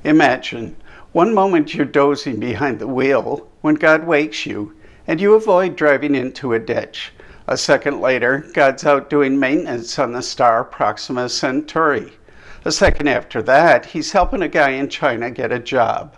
Imagine, one moment you're dozing behind the wheel when God wakes you, and you avoid driving into a ditch. A second later, God's out doing maintenance on the star Proxima Centauri. A second after that, he's helping a guy in China get a job.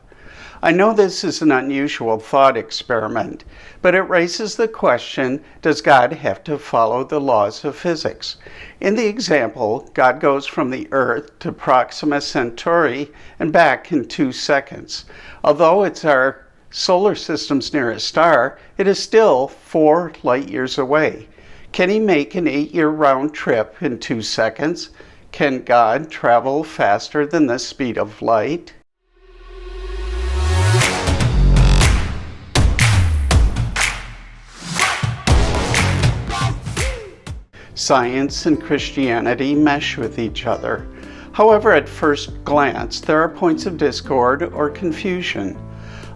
I know this is an unusual thought experiment, but it raises the question, does God have to follow the laws of physics? In the example, God goes from the Earth to Proxima Centauri and back in 2 seconds. Although it's our solar system's nearest star, it is still 4 light years away. Can he make an 8-year round trip in 2 seconds? Can God travel faster than the speed of light? Science and Christianity mesh with each other. However, at first glance, there are points of discord or confusion.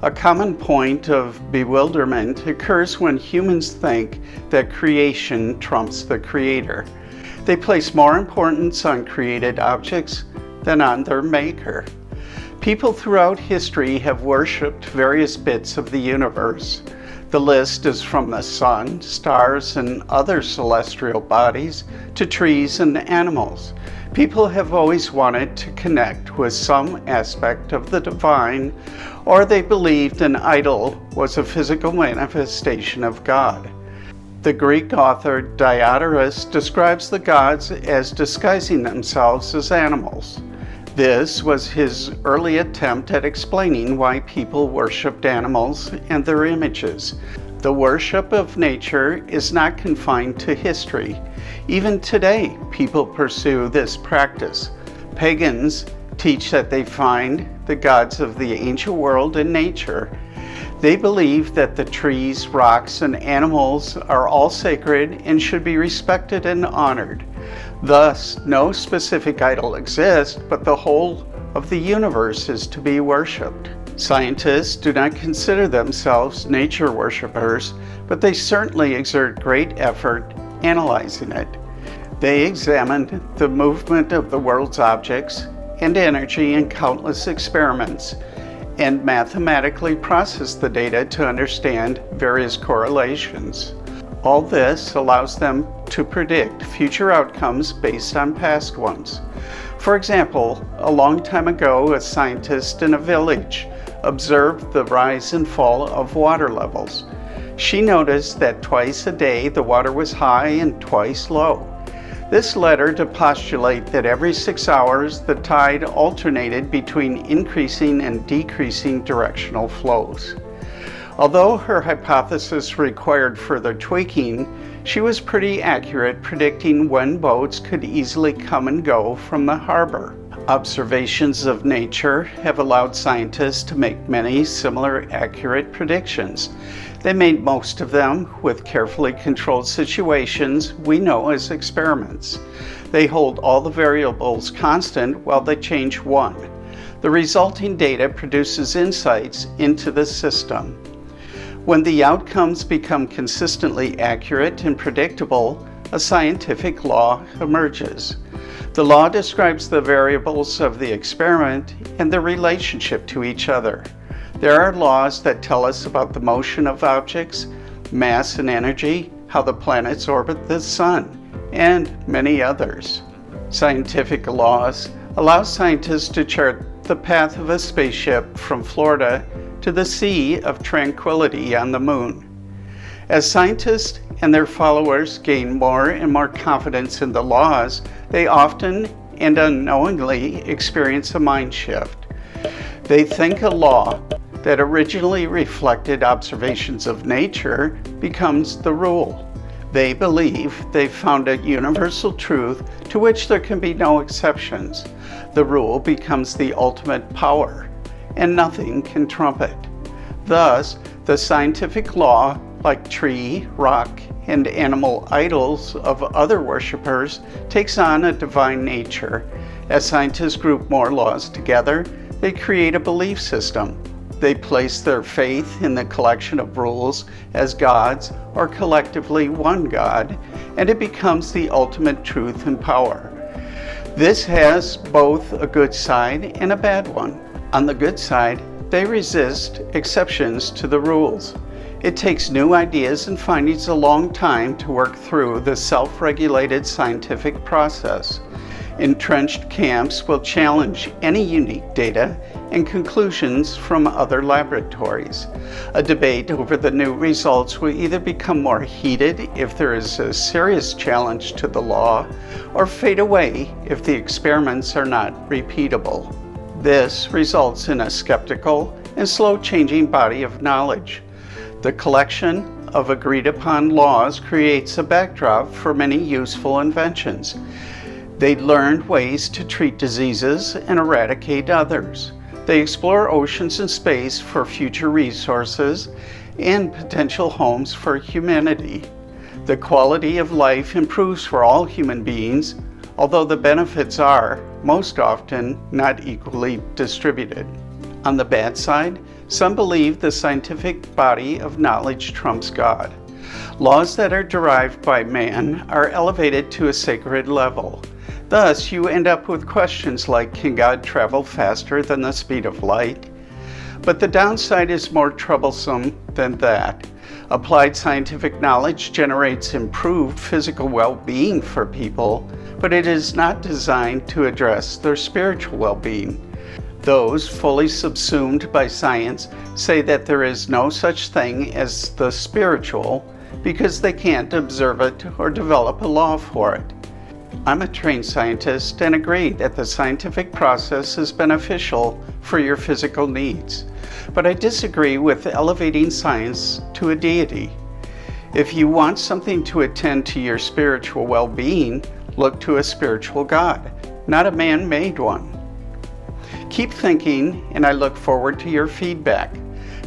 A common point of bewilderment occurs when humans think that creation trumps the creator. They place more importance on created objects than on their maker. People throughout history have worshipped various bits of the universe. The list is from the sun, stars, and other celestial bodies to trees and animals. People have always wanted to connect with some aspect of the divine, or they believed an idol was a physical manifestation of God. The Greek author Diodorus describes the gods as disguising themselves as animals. This was his early attempt at explaining why people worshipped animals and their images. The worship of nature is not confined to history. Even today, people pursue this practice. Pagans teach that they find the gods of the ancient world in nature. They believe that the trees, rocks, and animals are all sacred and should be respected and honored. Thus, no specific idol exists, but the whole of the universe is to be worshipped. Scientists do not consider themselves nature worshippers, but they certainly exert great effort analyzing it. They examined the movement of the world's objects and energy in countless experiments, and mathematically process the data to understand various correlations. All this allows them to predict future outcomes based on past ones. For example, a long time ago, a scientist in a village observed the rise and fall of water levels. She noticed that twice a day the water was high and twice low. This led her to postulate that every 6 hours the tide alternated between increasing and decreasing directional flows. Although her hypothesis required further tweaking, she was pretty accurate predicting when boats could easily come and go from the harbor. Observations of nature have allowed scientists to make many similar accurate predictions. They made most of them with carefully controlled situations we know as experiments. They hold all the variables constant while they change one. The resulting data produces insights into the system. When the outcomes become consistently accurate and predictable, a scientific law emerges. The law describes the variables of the experiment and their relationship to each other. There are laws that tell us about the motion of objects, mass and energy, how the planets orbit the sun, and many others. Scientific laws allow scientists to chart the path of a spaceship from Florida to the Sea of Tranquility on the Moon. As scientists and their followers gain more and more confidence in the laws, they often and unknowingly experience a mind shift. They think a law that originally reflected observations of nature becomes the rule. They believe they've found a universal truth to which there can be no exceptions. The rule becomes the ultimate power, and nothing can trump it. Thus, the scientific law, like tree, rock, and animal idols of other worshippers, takes on a divine nature. As scientists group more laws together, they create a belief system. They place their faith in the collection of rules as gods or collectively one God, and it becomes the ultimate truth and power. This has both a good side and a bad one. On the good side, they resist exceptions to the rules. It takes new ideas and findings a long time to work through the self-regulated scientific process. Entrenched camps will challenge any unique data and conclusions from other laboratories. A debate over the new results will either become more heated if there is a serious challenge to the law, or fade away if the experiments are not repeatable. This results in a skeptical and slow-changing body of knowledge. The collection of agreed-upon laws creates a backdrop for many useful inventions. They learned ways to treat diseases and eradicate others. They explore oceans and space for future resources and potential homes for humanity. The quality of life improves for all human beings, although the benefits are, most often, not equally distributed. On the bad side, some believe the scientific body of knowledge trumps God. Laws that are derived by man are elevated to a sacred level. Thus, you end up with questions like, can God travel faster than the speed of light? But the downside is more troublesome than that. Applied scientific knowledge generates improved physical well-being for people, but it is not designed to address their spiritual well-being. Those fully subsumed by science say that there is no such thing as the spiritual because they can't observe it or develop a law for it. I'm a trained scientist and agree that the scientific process is beneficial for your physical needs, but I disagree with elevating science to a deity. If you want something to attend to your spiritual well-being, look to a spiritual God, not a man-made one. Keep thinking, and I look forward to your feedback.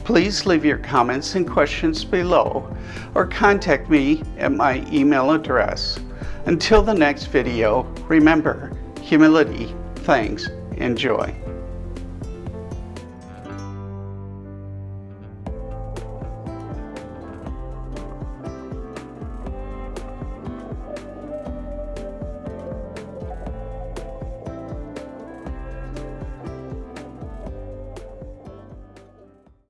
Please leave your comments and questions below, or contact me at my email address. Until the next video, remember, humility, thanks, and joy.